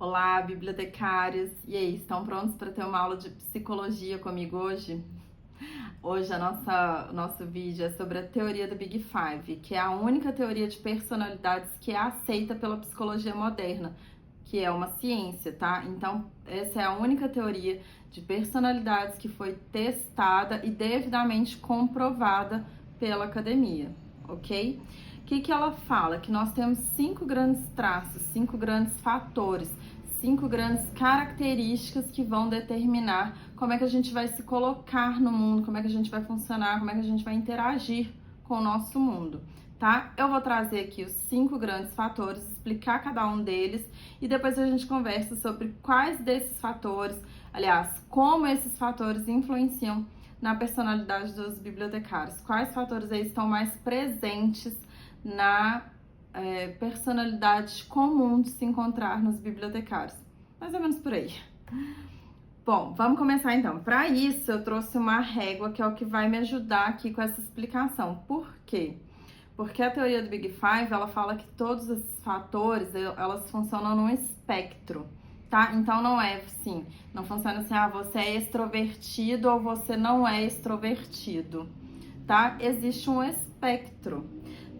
Olá, bibliotecários! E aí, estão prontos para ter uma aula de psicologia comigo hoje? Hoje o nosso vídeo é sobre a teoria do Big Five, que é a única teoria de personalidades que é aceita pela psicologia moderna, que é uma ciência, tá? Então, essa é a única teoria de personalidades que foi testada e devidamente comprovada pela academia, ok? O que ela fala? Que nós temos 5 grandes traços, 5 grandes fatores, 5 grandes características que vão determinar como é que a gente vai se colocar no mundo, como é que a gente vai funcionar, como é que a gente vai interagir com o nosso mundo, tá? Eu vou trazer aqui os 5 grandes fatores, explicar cada um deles e depois a gente conversa sobre quais desses fatores, aliás, como esses fatores influenciam na personalidade dos bibliotecários, quais fatores aí estão mais presentes na personalidade comum de se encontrar nos bibliotecários. Mais ou menos por aí. Bom, vamos começar então. Para isso, eu trouxe uma régua que é o que vai me ajudar aqui com essa explicação. Por quê? Porque a teoria do Big Five, ela fala que todos esses fatores, elas funcionam num espectro, tá? Então não é assim, não funciona assim, você é extrovertido ou você não é extrovertido, tá? Existe um espectro.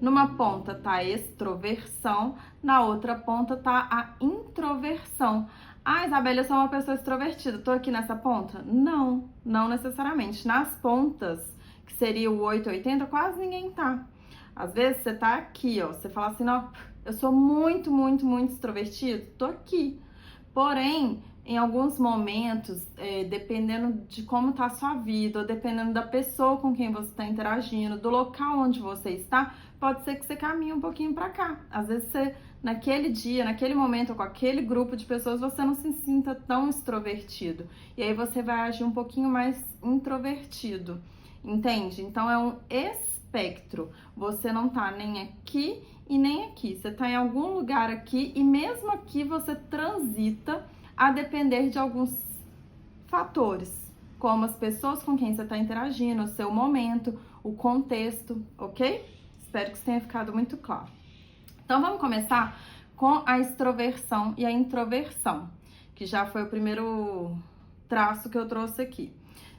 Numa ponta tá a extroversão, na outra ponta tá a introversão. Ah, Isabela, eu sou uma pessoa extrovertida, tô aqui nessa ponta? Não, não necessariamente. Nas pontas, que seria o 880, quase ninguém tá. Às vezes você tá aqui, ó, você fala assim, ó, eu sou muito, muito, muito extrovertido, tô aqui. Porém, em alguns momentos, dependendo de como tá a sua vida, ou dependendo da pessoa com quem você está interagindo, do local onde você está, pode ser que você caminhe um pouquinho para cá. Às vezes você, naquele dia, naquele momento, com aquele grupo de pessoas, você não se sinta tão extrovertido. E aí você vai agir um pouquinho mais introvertido, entende? Então é um espectro. Você não tá nem aqui e nem aqui. Você tá em algum lugar aqui e mesmo aqui você transita a depender de alguns fatores, como as pessoas com quem você está interagindo, o seu momento, o contexto, ok? Espero que isso tenha ficado muito claro. Então vamos começar com a extroversão e a introversão, que já foi o primeiro traço que eu trouxe aqui.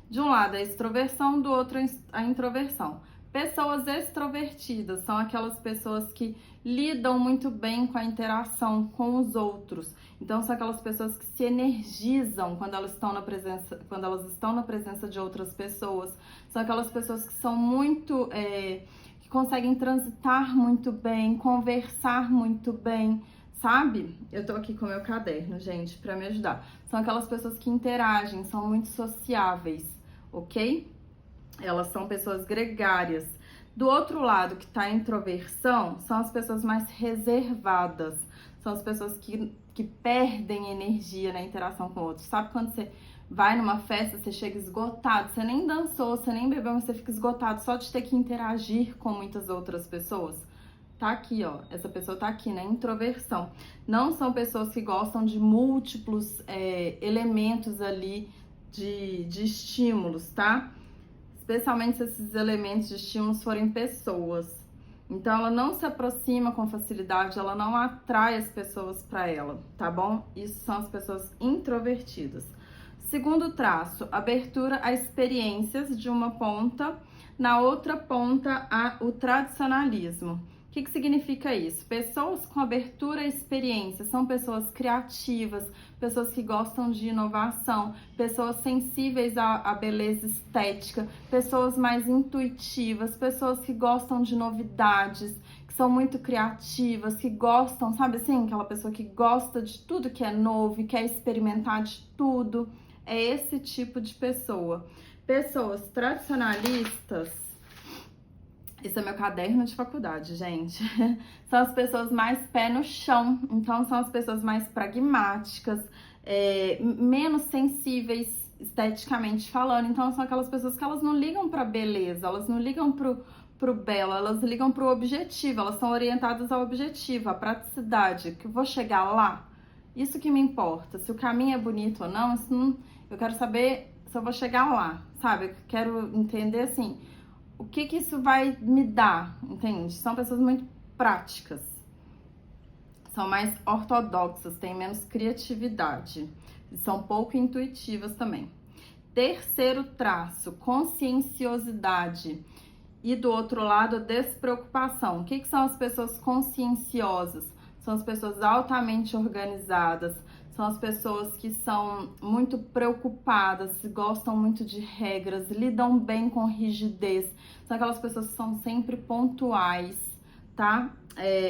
De um lado a extroversão, do outro a introversão. Pessoas extrovertidas são aquelas pessoas que lidam muito bem com a interação com os outros. Então são aquelas pessoas que se energizam quando elas estão na presença de outras pessoas. São aquelas pessoas que são muito que conseguem transitar muito bem, conversar muito bem, sabe? Eu tô aqui com o meu caderno, gente, para me ajudar. São aquelas pessoas que interagem, são muito sociáveis, ok? Elas são pessoas gregárias. Do outro lado, que tá a introversão, são as pessoas mais reservadas. São as pessoas que perdem energia na interação com outros. Sabe quando você vai numa festa, você chega esgotado, você nem dançou, você nem bebeu, mas você fica esgotado só de ter que interagir com muitas outras pessoas? Tá aqui, ó. Essa pessoa tá aqui, né? Introversão. Não são pessoas que gostam de múltiplos elementos ali de estímulos, tá? Especialmente se esses elementos de estímulos forem pessoas. Então, ela não se aproxima com facilidade, ela não atrai as pessoas para ela, tá bom? Isso são as pessoas introvertidas. Segundo traço, abertura a experiências de uma ponta, na outra ponta, o tradicionalismo. O que significa isso? Pessoas com abertura à experiência são pessoas criativas, pessoas que gostam de inovação, pessoas sensíveis à beleza estética, pessoas mais intuitivas, pessoas que gostam de novidades, que são muito criativas, que gostam, sabe assim, aquela pessoa que gosta de tudo que é novo e quer experimentar de tudo. É esse tipo de pessoa. Pessoas tradicionalistas. Esse é meu caderno de faculdade, gente. São as pessoas mais pé no chão. Então, são as pessoas mais pragmáticas, menos sensíveis esteticamente falando. Então, são aquelas pessoas que elas não ligam pra beleza, elas não ligam pro belo, elas ligam pro objetivo. Elas são orientadas ao objetivo, à praticidade, que eu vou chegar lá. Isso que me importa. Se o caminho é bonito ou não, eu quero saber se eu vou chegar lá, sabe? Eu quero entender, assim, o que isso vai me dar, entende? São pessoas muito práticas. são mais ortodoxas, têm menos criatividade, são pouco intuitivas também. Terceiro traço, conscienciosidade. E do outro lado, despreocupação. O que são as pessoas conscienciosas? São as pessoas altamente organizadas, são as pessoas que são muito preocupadas, gostam muito de regras, lidam bem com rigidez. São aquelas pessoas que são sempre pontuais, tá?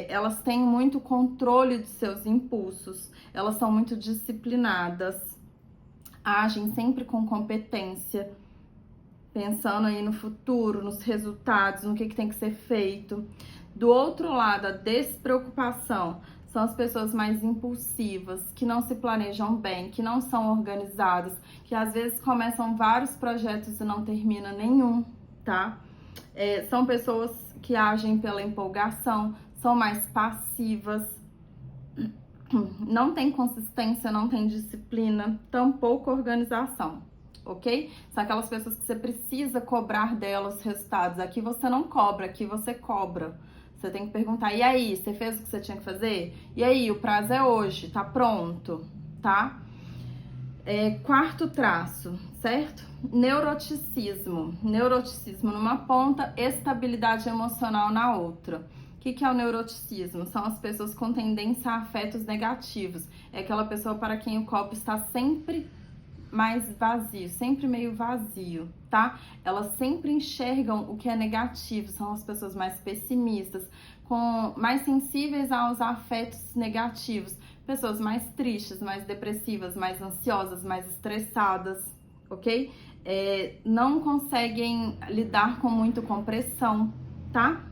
Elas têm muito controle de seus impulsos, elas são muito disciplinadas, agem sempre com competência, pensando aí no futuro, nos resultados, no que tem que ser feito. Do outro lado, a despreocupação são as pessoas mais impulsivas, que não se planejam bem, que não são organizadas, que às vezes começam vários projetos e não termina nenhum, tá? São pessoas que agem pela empolgação, são mais passivas, não tem consistência, não tem disciplina, tampouco organização, ok? São aquelas pessoas que você precisa cobrar delas resultados. Aqui você não cobra, aqui você cobra. Você tem que perguntar, e aí, você fez o que você tinha que fazer? E aí, o prazo é hoje, tá pronto, tá? Quarto traço, certo? Neuroticismo. Neuroticismo numa ponta, estabilidade emocional na outra. O que é o neuroticismo? São as pessoas com tendência a afetos negativos. É aquela pessoa para quem o copo está sempre mais vazio, sempre meio vazio, tá? Elas sempre enxergam o que é negativo, são as pessoas mais pessimistas, mais sensíveis aos afetos negativos, pessoas mais tristes, mais depressivas, mais ansiosas, mais estressadas, ok? Não conseguem lidar com pressão, tá?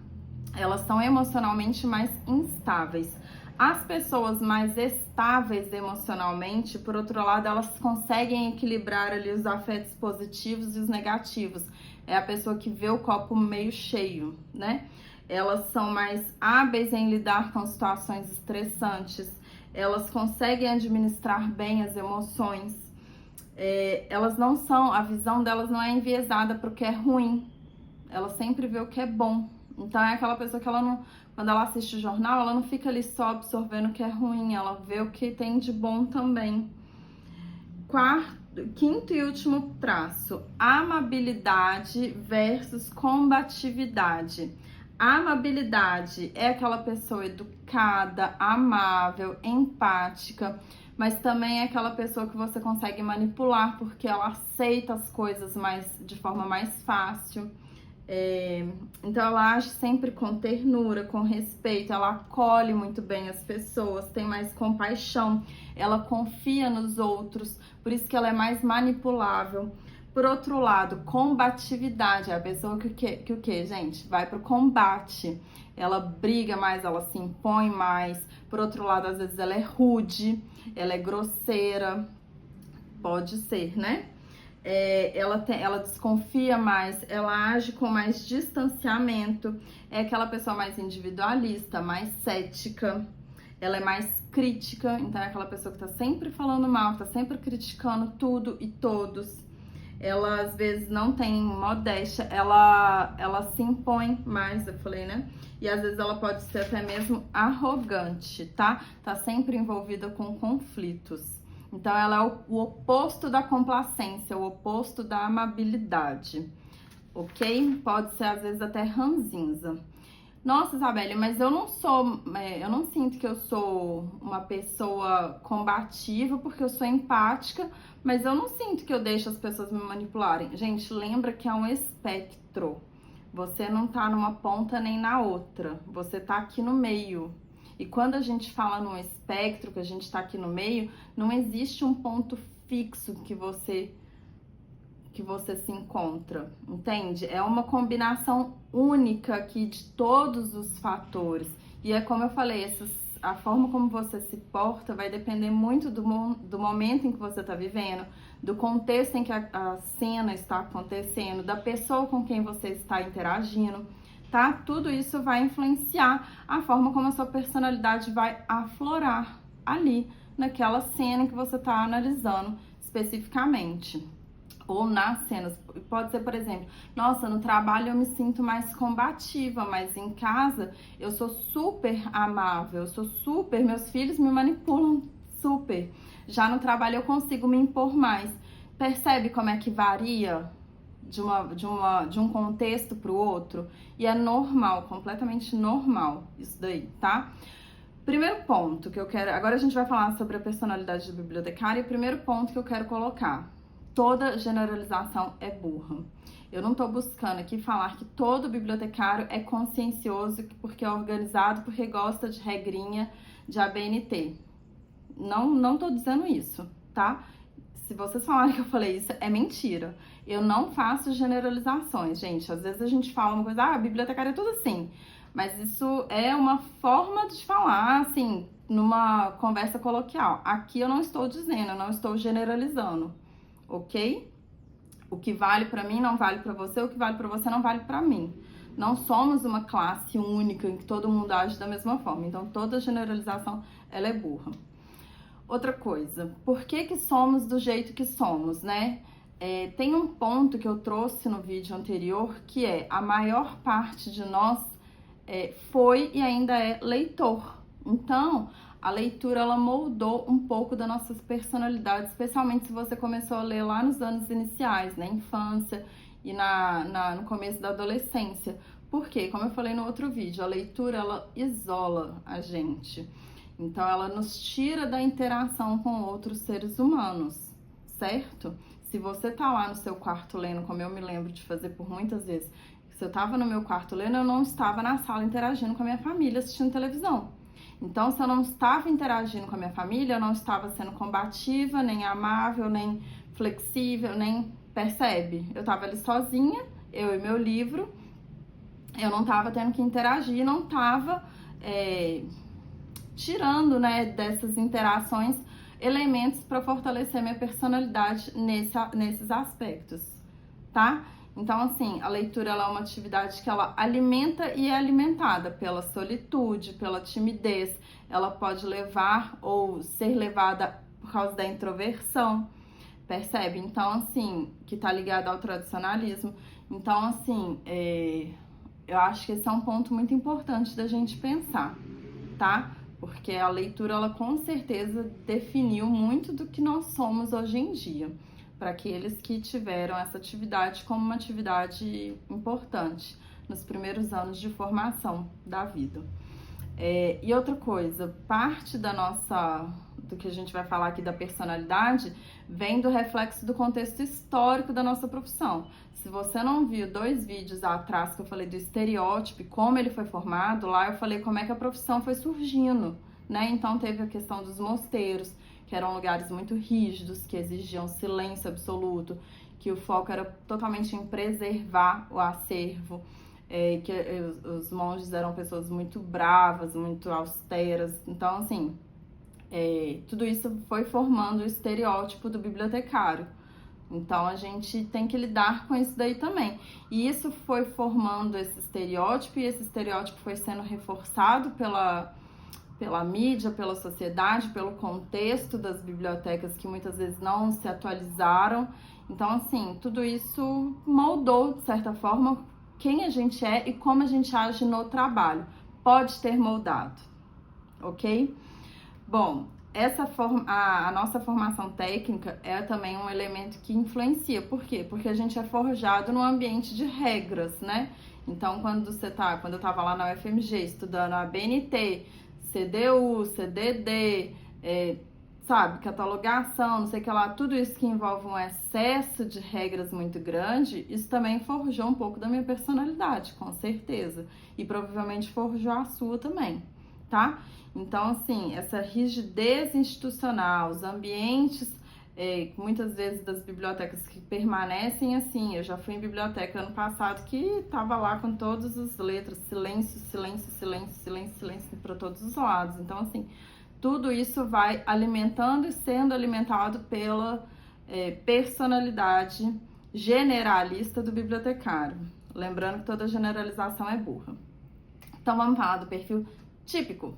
Elas são emocionalmente mais instáveis. As pessoas mais estáveis emocionalmente, por outro lado, elas conseguem equilibrar ali os afetos positivos e os negativos. É a pessoa que vê o copo meio cheio, né? Elas são mais hábeis em lidar com situações estressantes. Elas conseguem administrar bem as emoções. A visão delas não é enviesada para o que é ruim. Ela sempre vê o que é bom. Então é aquela pessoa que quando ela assiste o jornal, ela não fica ali só absorvendo o que é ruim, ela vê o que tem de bom também. Quinto e último traço, amabilidade versus combatividade. A amabilidade é aquela pessoa educada, amável, empática, mas também é aquela pessoa que você consegue manipular porque ela aceita as coisas de forma mais fácil. Então ela age sempre com ternura, com respeito, ela acolhe muito bem as pessoas, tem mais compaixão, ela confia nos outros, por isso que ela é mais manipulável. Por outro lado, combatividade, é a pessoa que o que, gente? Vai pro combate, ela briga mais, ela se impõe mais. Por outro lado, às vezes ela é rude, ela é grosseira, pode ser, né? Ela desconfia mais, ela age com mais distanciamento, é aquela pessoa mais individualista, mais cética, ela é mais crítica, então é aquela pessoa que tá sempre falando mal, tá sempre criticando tudo e todos. Ela às vezes não tem modéstia, ela se impõe mais, eu falei, né? E às vezes ela pode ser até mesmo arrogante, tá? Tá sempre envolvida com conflitos. Então, ela é o oposto da complacência, o oposto da amabilidade, ok? Pode ser, às vezes, até ranzinza. Nossa, Isabelle, mas eu não sinto que eu sou uma pessoa combativa, porque eu sou empática, mas eu não sinto que eu deixo as pessoas me manipularem. Gente, lembra que é um espectro. Você não tá numa ponta nem na outra, você tá aqui no meio. E quando a gente fala num espectro, que a gente tá aqui no meio, não existe um ponto fixo que você se encontra, entende? É uma combinação única aqui de todos os fatores. E é como eu falei, a forma como você se porta vai depender muito do momento em que você tá vivendo, do contexto em que a cena está acontecendo, da pessoa com quem você está interagindo. Tá? Tudo isso vai influenciar a forma como a sua personalidade vai aflorar ali, naquela cena que você está analisando especificamente, ou nas cenas. Pode ser, por exemplo, nossa, no trabalho eu me sinto mais combativa, mas em casa eu sou super amável, eu sou super, meus filhos me manipulam super. Já no trabalho eu consigo me impor mais. Percebe como é que varia de um contexto para o outro? E é normal, completamente normal isso daí, tá? Primeiro ponto que eu quero... Agora a gente vai falar sobre a personalidade do bibliotecário. E o primeiro ponto que eu quero colocar: toda generalização é burra. Eu não tô buscando aqui falar que todo bibliotecário é consciencioso porque é organizado, porque gosta de regrinha de ABNT. Não tô dizendo isso, tá? Se vocês falarem que eu falei isso, é mentira. Eu não faço generalizações, gente. Às vezes a gente fala uma coisa, a bibliotecária é tudo assim. Mas isso é uma forma de falar, assim, numa conversa coloquial. Aqui eu não estou dizendo, eu não estou generalizando, ok? O que vale pra mim não vale pra você, o que vale pra você não vale pra mim. Não somos uma classe única em que todo mundo age da mesma forma. Então toda generalização, ela é burra. Outra coisa, por que somos do jeito que somos, né? Tem um ponto que eu trouxe no vídeo anterior, que é: a maior parte de nós foi e ainda é leitor. Então, a leitura, ela moldou um pouco da nossa personalidade, especialmente se você começou a ler lá nos anos iniciais, na infância e no começo da adolescência. Por quê? Como eu falei no outro vídeo, a leitura, ela isola a gente. Então, ela nos tira da interação com outros seres humanos, certo? Se você tá lá no seu quarto lendo, como eu me lembro de fazer por muitas vezes, se eu tava no meu quarto lendo, eu não estava na sala interagindo com a minha família, assistindo televisão. Então, se eu não estava interagindo com a minha família, eu não estava sendo combativa, nem amável, nem flexível, nem... Percebe? Eu tava ali sozinha, eu e meu livro, eu não tava tendo que interagir, não tava... tirando, né, dessas interações elementos para fortalecer minha personalidade nesses aspectos, tá? Então, assim, a leitura, ela é uma atividade que ela alimenta e é alimentada pela solitude, pela timidez. Ela pode levar ou ser levada por causa da introversão, percebe? Então, assim, que tá ligado ao tradicionalismo. Então, assim, eu acho que esse é um ponto muito importante da gente pensar, tá? Porque a leitura, ela com certeza definiu muito do que nós somos hoje em dia, para aqueles que tiveram essa atividade como uma atividade importante nos primeiros anos de formação da vida. E outra coisa, parte do que a gente vai falar aqui da personalidade, vem do reflexo do contexto histórico da nossa profissão. Se você não viu 2 vídeos atrás que eu falei do estereótipo e como ele foi formado, lá eu falei como é que a profissão foi surgindo, né? Então teve a questão dos mosteiros, que eram lugares muito rígidos, que exigiam silêncio absoluto, que o foco era totalmente em preservar o acervo, que os monges eram pessoas muito bravas, muito austeras. Então, assim, tudo isso foi formando o estereótipo do bibliotecário. Então, a gente tem que lidar com isso daí também. E isso foi formando esse estereótipo, e esse estereótipo foi sendo reforçado pela mídia, pela sociedade, pelo contexto das bibliotecas, que muitas vezes não se atualizaram. Então, assim, tudo isso moldou, de certa forma, quem a gente é e como a gente age no trabalho. Pode ter moldado, ok? Bom, a nossa formação técnica é também um elemento que influencia. Por quê? Porque a gente é forjado num ambiente de regras, né? Então, quando eu estava lá na UFMG estudando a BNT, CDU, CDD, sabe, catalogação, não sei o que lá, tudo isso que envolve um excesso de regras muito grande, isso também forjou um pouco da minha personalidade, com certeza. E provavelmente forjou a sua também, tá? Então, assim, essa rigidez institucional, os ambientes, muitas vezes das bibliotecas que permanecem assim. Eu já fui em biblioteca ano passado que tava lá com todas as letras, silêncio, silêncio, silêncio, silêncio, silêncio para todos os lados. Então, assim, tudo isso vai alimentando e sendo alimentado pela personalidade generalista do bibliotecário. Lembrando que toda generalização é burra. Então, vamos falar do perfil típico.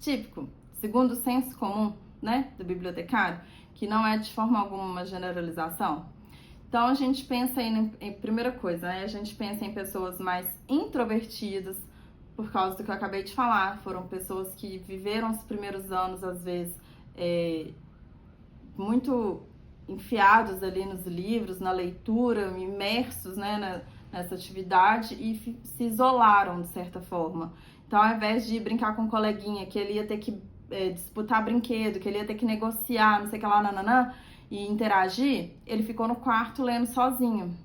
Típico, segundo o senso comum, né, do bibliotecário, que não é de forma alguma uma generalização. Então a gente pensa em primeira coisa, né? A gente pensa em pessoas mais introvertidas, por causa do que eu acabei de falar. Foram pessoas que viveram os primeiros anos, às vezes, muito enfiados ali nos livros, na leitura, imersos, né, nessa atividade e se isolaram de certa forma. Então, ao invés de brincar com um coleguinha, que ele ia ter que disputar brinquedo, que ele ia ter que negociar, não sei o que lá, nananã, e interagir, ele ficou no quarto lendo sozinho.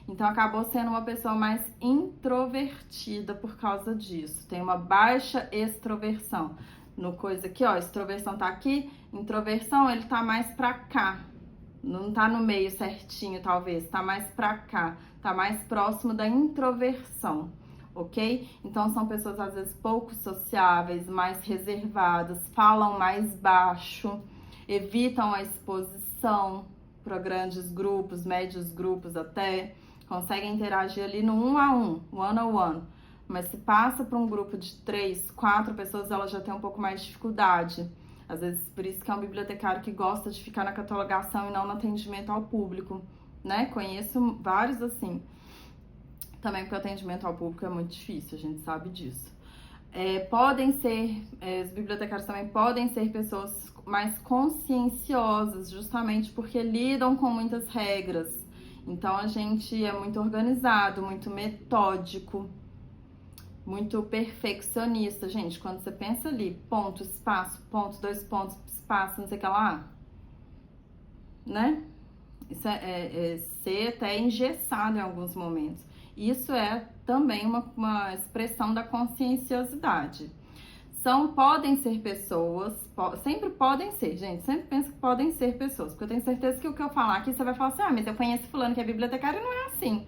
Então, acabou sendo uma pessoa mais introvertida por causa disso. Tem uma baixa extroversão. No coisa aqui, ó, extroversão tá aqui, introversão ele tá mais pra cá. Não tá no meio certinho, talvez, tá mais pra cá, tá mais próximo da introversão, ok? Então são pessoas às vezes pouco sociáveis, mais reservadas, falam mais baixo, evitam a exposição para grandes grupos, médios grupos até, conseguem interagir ali no one-on-one. Mas se passa para um grupo de 3, 4 pessoas, ela já tem um pouco mais de dificuldade. Às vezes, por isso que é um bibliotecário que gosta de ficar na catalogação e não no atendimento ao público, né? Conheço vários assim. Também porque o atendimento ao público é muito difícil, a gente sabe disso. Os bibliotecários também podem ser pessoas mais conscienciosas, justamente porque lidam com muitas regras. Então, a gente é muito organizado, muito metódico, muito perfeccionista. Gente, quando você pensa ali, ponto, espaço, ponto, 2 pontos, espaço, não sei o que lá, né? Isso é ser até engessado em alguns momentos. Isso é também uma expressão da conscienciosidade. Podem ser pessoas, sempre podem ser, gente, sempre penso que podem ser pessoas, porque eu tenho certeza que o que eu falar aqui, você vai falar assim, mas eu conheço fulano que é bibliotecário e não é assim.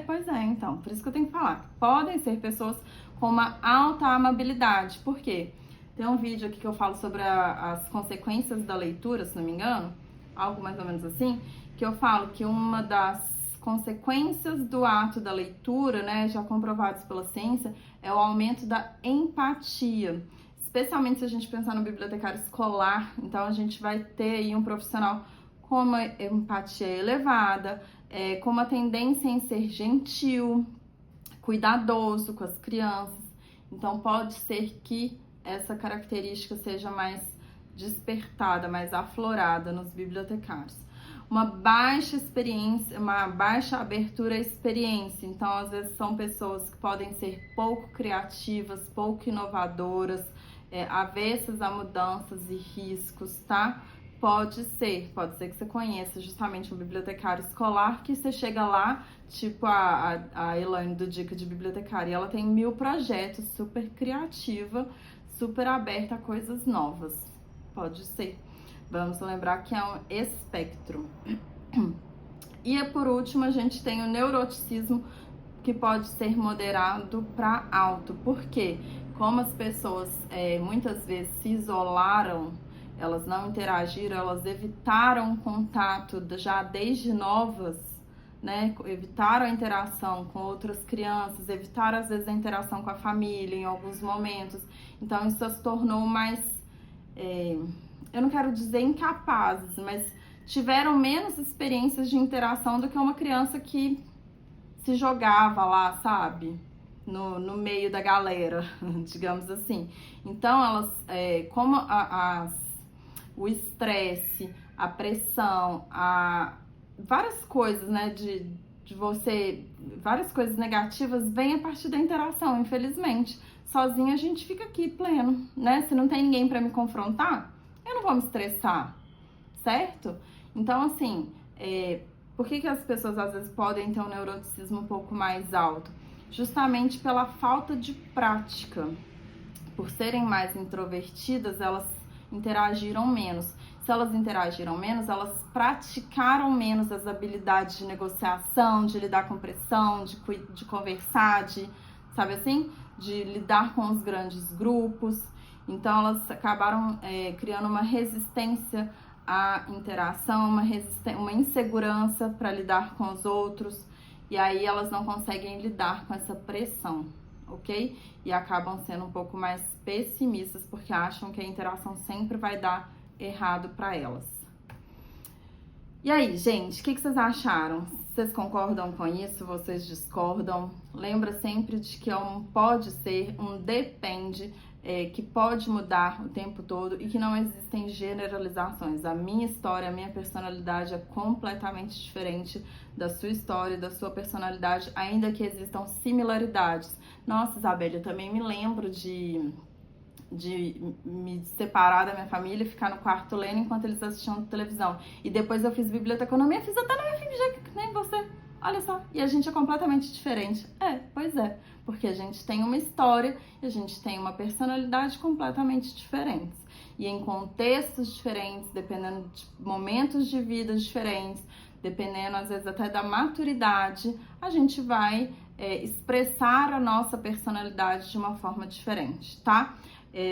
Pois é, então, por isso que eu tenho que falar. Podem ser pessoas com uma alta amabilidade. Por quê? Tem um vídeo aqui que eu falo sobre as consequências da leitura, se não me engano, algo mais ou menos assim, que eu falo que uma das consequências do ato da leitura, né, já comprovados pela ciência, é o aumento da empatia. Especialmente se a gente pensar no bibliotecário escolar, então a gente vai ter aí um profissional com uma empatia elevada, com uma tendência em ser gentil, cuidadoso com as crianças. Então pode ser que essa característica seja mais despertada, mais aflorada nos bibliotecários. Uma baixa experiência, uma baixa abertura à experiência. Então, às vezes, são pessoas que podem ser pouco criativas, pouco inovadoras, avessas a mudanças e riscos, tá? Pode ser que você conheça justamente um bibliotecário escolar que você chega lá, tipo a Elaine do Dica de Bibliotecária, e ela tem 1000 projetos, super criativa, super aberta a coisas novas. Pode ser. Vamos lembrar que é um espectro. E por último, a gente tem o neuroticismo, que pode ser moderado para alto. Por quê? Como as pessoas muitas vezes se isolaram, elas não interagiram, elas evitaram contato já desde novas, né? Evitaram a interação com outras crianças, evitaram às vezes a interação com a família em alguns momentos. Então isso as tornou mais, eu não quero dizer incapazes, mas tiveram menos experiências de interação do que uma criança que se jogava lá, sabe? No meio da galera, digamos assim. Então, elas, como o estresse, a pressão, várias coisas, né, várias coisas negativas vêm a partir da interação, infelizmente. Sozinha a gente fica aqui pleno, né? Se não tem ninguém para me confrontar, eu não vou me estressar, certo? Então, assim, por que as pessoas às vezes podem ter um neuroticismo um pouco mais alto? Justamente pela falta de prática. Por serem mais introvertidas, elas interagiram menos. Se elas interagiram menos, elas praticaram menos as habilidades de negociação, de lidar com pressão, de conversar, sabe assim? De lidar com os grandes grupos. Então, elas acabaram criando uma resistência à interação, uma insegurança para lidar com os outros. E aí, elas não conseguem lidar com essa pressão, ok? E acabam sendo um pouco mais pessimistas, porque acham que a interação sempre vai dar errado para elas. E aí, gente, o que vocês acharam? Vocês concordam com isso? Vocês discordam? Lembra sempre de que é um pode ser, um depende, que pode mudar o tempo todo e que não existem generalizações. A minha história, a minha personalidade é completamente diferente da sua história, da sua personalidade, ainda que existam similaridades. Nossa, Isabelle, eu também me lembro de me separar da minha família e ficar no quarto lendo enquanto eles assistiam televisão. E depois eu fiz biblioteconomia, fiz até na UFMG, que nem você. Olha só, e a gente é completamente diferente. Pois é, porque a gente tem uma história e a gente tem uma personalidade completamente diferentes. E em contextos diferentes, dependendo de momentos de vida diferentes, dependendo às vezes até da maturidade, a gente vai expressar a nossa personalidade de uma forma diferente, tá?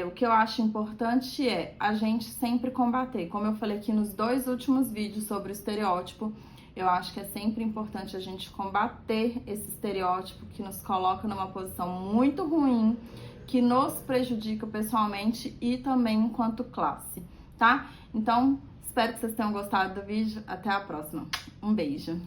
O que eu acho importante é a gente sempre combater. Como eu falei aqui nos 2 últimos vídeos sobre o estereótipo, eu acho que é sempre importante a gente combater esse estereótipo que nos coloca numa posição muito ruim, que nos prejudica pessoalmente e também enquanto classe, tá? Então, espero que vocês tenham gostado do vídeo. Até a próxima. Um beijo!